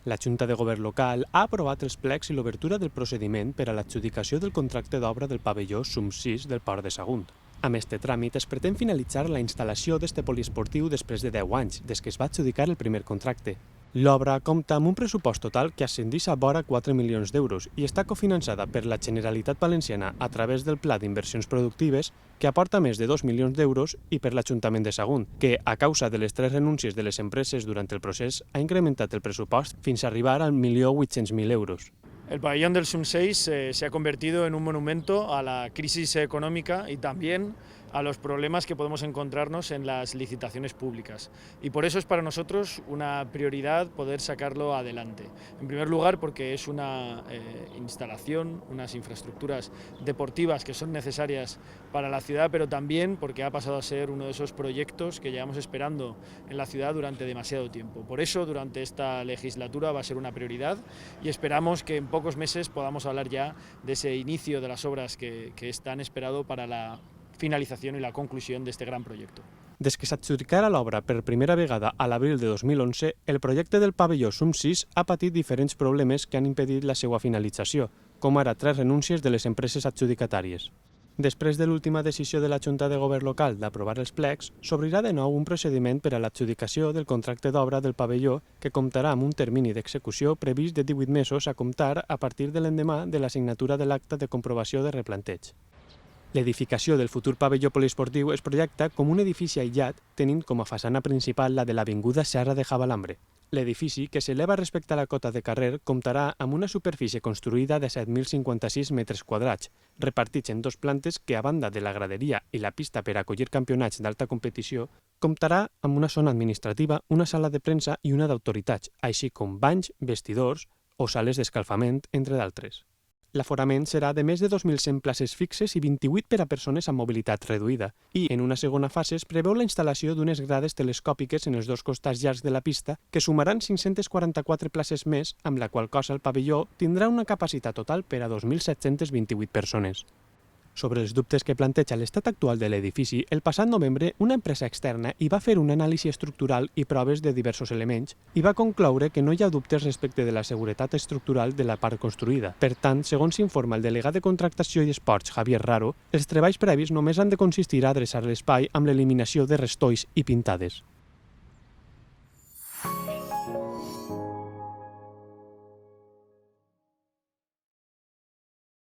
La Junta de Govern local ha aprovat els plecs i l'obertura del procediment per a l'adjudicació del contracte d'obra del pavelló SUM6 del Port de Sagunt. Amb este tràmit es pretén finalitzar la instal·lació d'este poliesportiu després de 10 anys, des que es va adjudicar el primer contracte. L'obra compta amb un pressupost total que ascendeix a vora 4 milions d'euros i està cofinançada per la Generalitat Valenciana a través del Pla d'Inversions Productives, que aporta més de 2 milions d'euros, i per l'Ajuntament de Sagunt, que, a causa de les 3 renúncies de les empreses durant el procés, ha incrementat el pressupost fins a arribar al 1.800.000 euros. El pabellón del SUM6 se ha convertido en un monumento a la crisis económica y también a los problemas que podemos encontrarnos en las licitaciones públicas. Y por eso es para nosotros una prioridad poder sacarlo adelante. En primer lugar, porque es una instalación, unas infraestructuras deportivas que son necesarias para la ciudad, pero también porque ha pasado a ser uno de esos proyectos que llevamos esperando en la ciudad durante demasiado tiempo. Por eso, durante esta legislatura va a ser una prioridad y esperamos que en pocos meses podamos hablar ya de ese inicio de las obras que es tan esperado para la finalització i la conclusió d'este gran projecte. Des que s'adjudicara l'obra per primera vegada a l'abril de 2011, el projecte del pavelló SUM6 ha patit diferents problemes que han impedit la seva finalització, com ara 3 renúncies de les empreses adjudicatàries. Després de l'última decisió de la Junta de Govern local d'aprovar els plecs, s'obrirà de nou un procediment per a l'adjudicació del contracte d'obra del pavelló que comptarà amb un termini d'execució previst de 18 mesos a comptar a partir de l'endemà de la signatura de l'acta de comprovació de replanteig. L'edificació del futur pavelló poliesportiu es projecta com un edifici aïllat, tenint com a façana principal la de l'avinguda Serra de Javalambre. L'edifici, que s'eleva respecte a la cota de carrer, comptarà amb una superfície construïda de 7.056 metres quadrats, repartits en 2 plantes que, a banda de la graderia i la pista per acollir campionats d'alta competició, comptarà amb una zona administrativa, una sala de premsa i una d'autoritats, així com banys, vestidors o sales d'escalfament, entre d'altres. L'aforament serà de més de 2.100 places fixes i 28 per a persones amb mobilitat reduïda i, en una segona fase, es preveu la instal·lació d'unes grades telescòpiques en els 2 costats llargs de la pista que sumaran 544 places més, amb la qual cosa el pavelló tindrà una capacitat total per a 2.728 persones. Sobre els dubtes que planteja l'estat actual de l'edifici, el passat novembre una empresa externa hi va fer una anàlisi estructural i proves de diversos elements i va concloure que no hi ha dubtes respecte de la seguretat estructural de la part construïda. Per tant, segons s'informa el delegat de Contractació i Esports, Javier Raro, els treballs previs només han de consistir a adreçar l'espai amb l'eliminació de restolls i pintades.